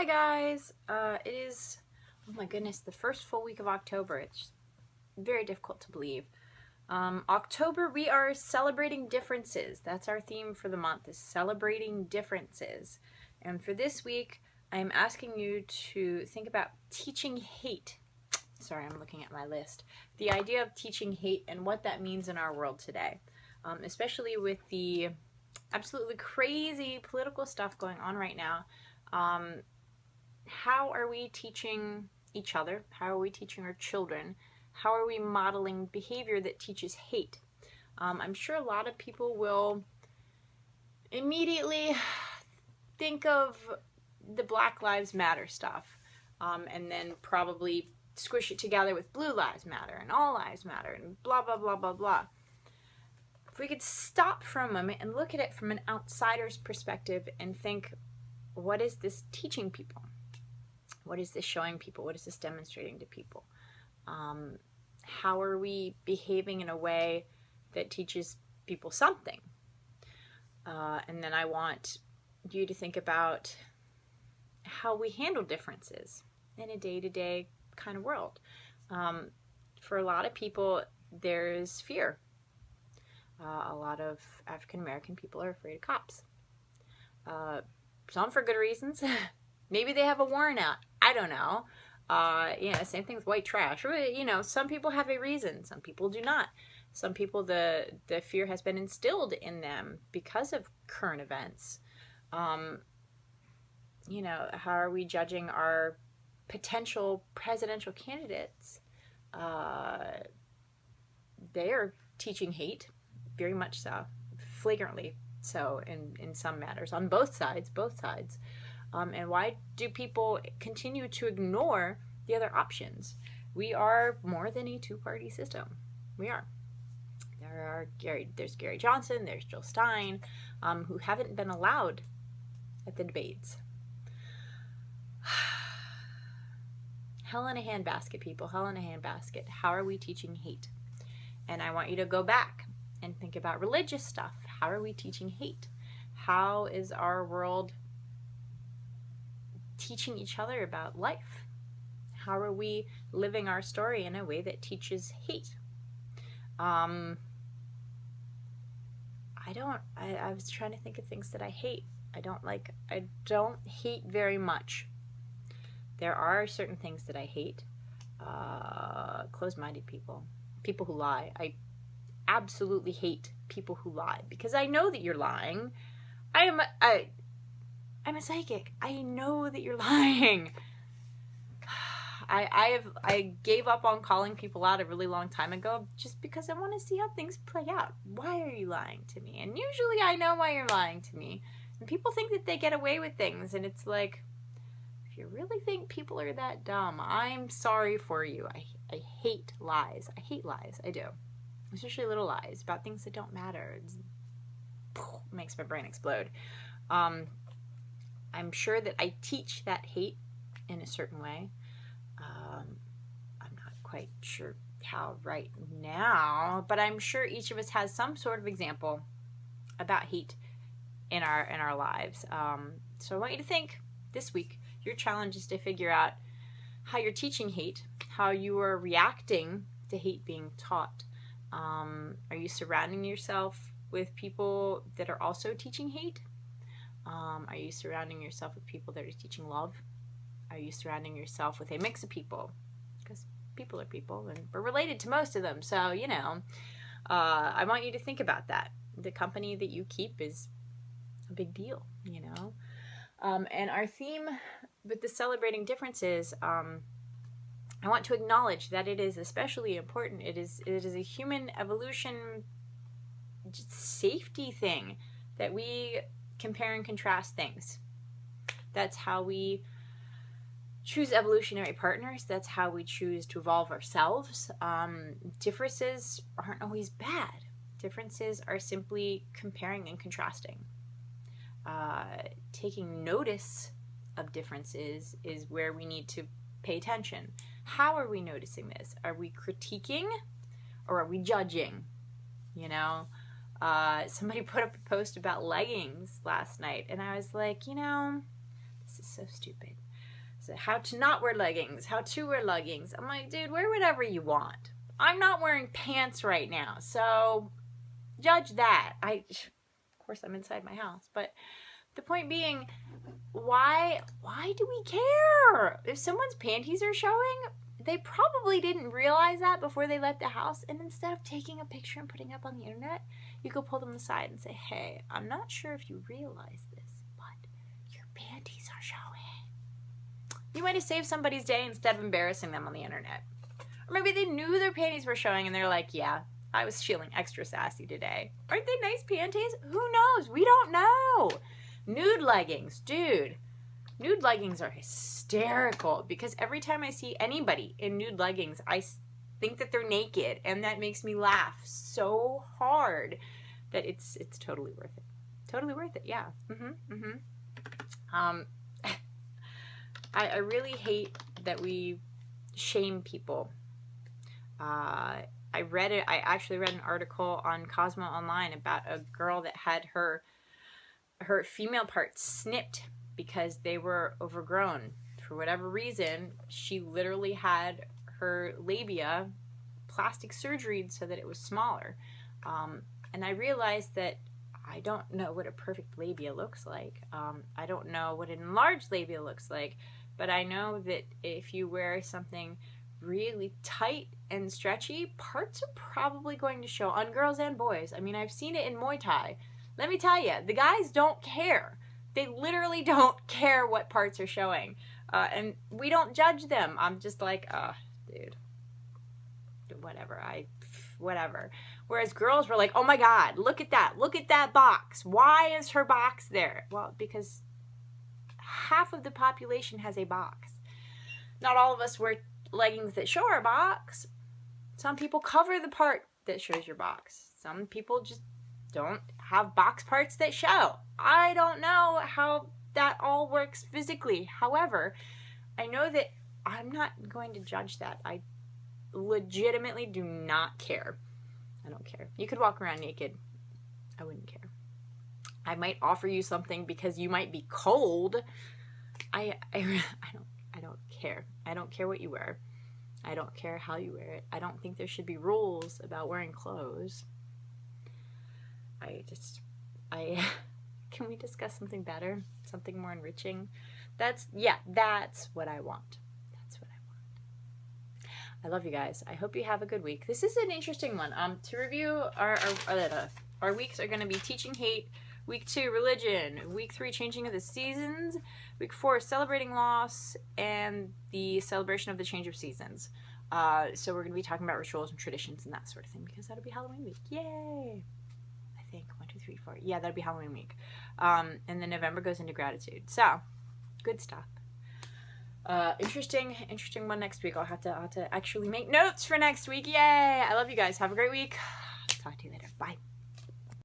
Hi guys, it is, oh my goodness, the first full week of October. It's very difficult to believe. October, we are celebrating differences. That's our theme for the month, is celebrating differences. And for this week, I'm asking you to think about teaching hate. Sorry, I'm looking at my list. The idea of teaching hate and what that means in our world today, especially with the absolutely crazy political stuff going on right now. How are we teaching each other? How are we teaching our children? How are we modeling behavior that teaches hate? I'm sure a lot of people will immediately think of the Black Lives Matter stuff, and then probably squish it together with Blue Lives Matter and All Lives Matter and blah, blah, blah, blah, blah. If we could stop for a moment and look at it from an outsider's perspective and think, what is this teaching people? What is this showing people? What is this demonstrating to people? How are we behaving in a way that teaches people something? And then I want you to think about how we handle differences in a day-to-day kind of world. For a lot of people, there's fear. A lot of African American people are afraid of cops. Some for good reasons. Maybe they have a warrant out. I don't know. Same thing with white trash. Some people have a reason. Some people do not. Some people, the fear has been instilled in them because of current events. How are we judging our potential presidential candidates? They are teaching hate, very much so, flagrantly so in some matters, on both sides. And why do people continue to ignore the other options? We are more than a two-party system. We are. There's Gary Johnson, there's Jill Stein, who haven't been allowed at the debates. Hell in a handbasket, people. Hell in a handbasket. How are we teaching hate? And I want you to go back and think about religious stuff. How are we teaching hate? How is our world teaching each other about life? How are we living our story in a way that teaches hate? I was trying to think of things that I hate. I don't hate very much. There are certain things that I hate. Closed-minded people. People who lie. I absolutely hate people who lie because I know that you're lying. I'm a psychic. I know that you're lying. I gave up on calling people out a really long time ago just because I want to see how things play out. Why are you lying to me? And usually I know why you're lying to me. And people think that they get away with things, and it's like, if you really think people are that dumb, I'm sorry for you. I hate lies. I hate lies. I do. Especially little lies about things that don't matter. It makes my brain explode. I'm sure that I teach that hate in a certain way. I'm not quite sure how right now, but I'm sure each of us has some sort of example about hate in our lives. So I want you to think this week. Your challenge is to figure out how you're teaching hate, how you are reacting to hate being taught. Are you surrounding yourself with people that are also teaching hate? Are you surrounding yourself with people that are teaching love? Are you surrounding yourself with a mix of people? Because people are people, and we're related to most of them. So, I want you to think about that. The company that you keep is a big deal, And our theme with the celebrating differences, I want to acknowledge that it is especially important. It is a human evolution safety thing that we compare and contrast things. That's how we choose evolutionary partners. That's how we choose to evolve ourselves. Differences aren't always bad. Differences are simply comparing and contrasting. Taking notice of differences is where we need to pay attention. How are we noticing this? Are we critiquing or are we judging? Somebody put up a post about leggings last night, and I was like, this is so stupid. So how to not wear leggings, how to wear leggings. I'm like, dude, wear whatever you want. I'm not wearing pants right now, so judge that. Of course, I'm inside my house, but the point being, why do we care? If someone's panties are showing, they probably didn't realize that before they left the house, and instead of taking a picture and putting it up on the internet, you go pull them aside and say, hey, I'm not sure if you realize this, but your panties are showing. You might have saved somebody's day instead of embarrassing them on the internet. Or maybe they knew their panties were showing and they're like, yeah, I was feeling extra sassy today. Aren't they nice panties? Who knows? We don't know. Nude leggings, dude. Nude leggings are hysterical because every time I see anybody in nude leggings, I think that they're naked, and that makes me laugh so hard that it's totally worth it. Totally worth it, yeah. I really hate that we shame people. I actually read an article on Cosmo Online about a girl that had her female parts snipped because they were overgrown. For whatever reason, she literally had her labia plastic surgery so that it was smaller. And I realized that I don't know what a perfect labia looks like. I don't know what an enlarged labia looks like, but I know that if you wear something really tight and stretchy, parts are probably going to show on girls and boys. I mean, I've seen it in Muay Thai. Let me tell you, the guys don't care. They literally don't care what parts are showing. And we don't judge them. I'm just like, dude, whatever. Whereas girls were like, oh my God, look at that box. Why is her box there? Well, because half of the population has a box. Not all of us wear leggings that show our box. Some people cover the part that shows your box. Some people just don't have box parts that show. I don't know how that all works physically. However, I know that I'm not going to judge that. I legitimately do not care. I don't care. You could walk around naked. I wouldn't care. I might offer you something because you might be cold. I don't care. I don't care what you wear. I don't care how you wear it. I don't think there should be rules about wearing clothes. Can we discuss something better? Something more enriching? That's what I want. That's what I want. I love you guys. I hope you have a good week. This is an interesting one. To review, our weeks are going to be Teaching Hate, Week 2, Religion, Week 3, Changing of the Seasons, Week 4, Celebrating Loss, and the Celebration of the Change of Seasons. So we're going to be talking about rituals and traditions and that sort of thing because that'll be Halloween week. Yay! I think 1, 2, 3, 4. Yeah, that'll be Halloween week. And then November goes into gratitude. So, good stuff. Interesting one next week. I'll have to actually make notes for next week. Yay! I love you guys. Have a great week. Talk to you later. Bye.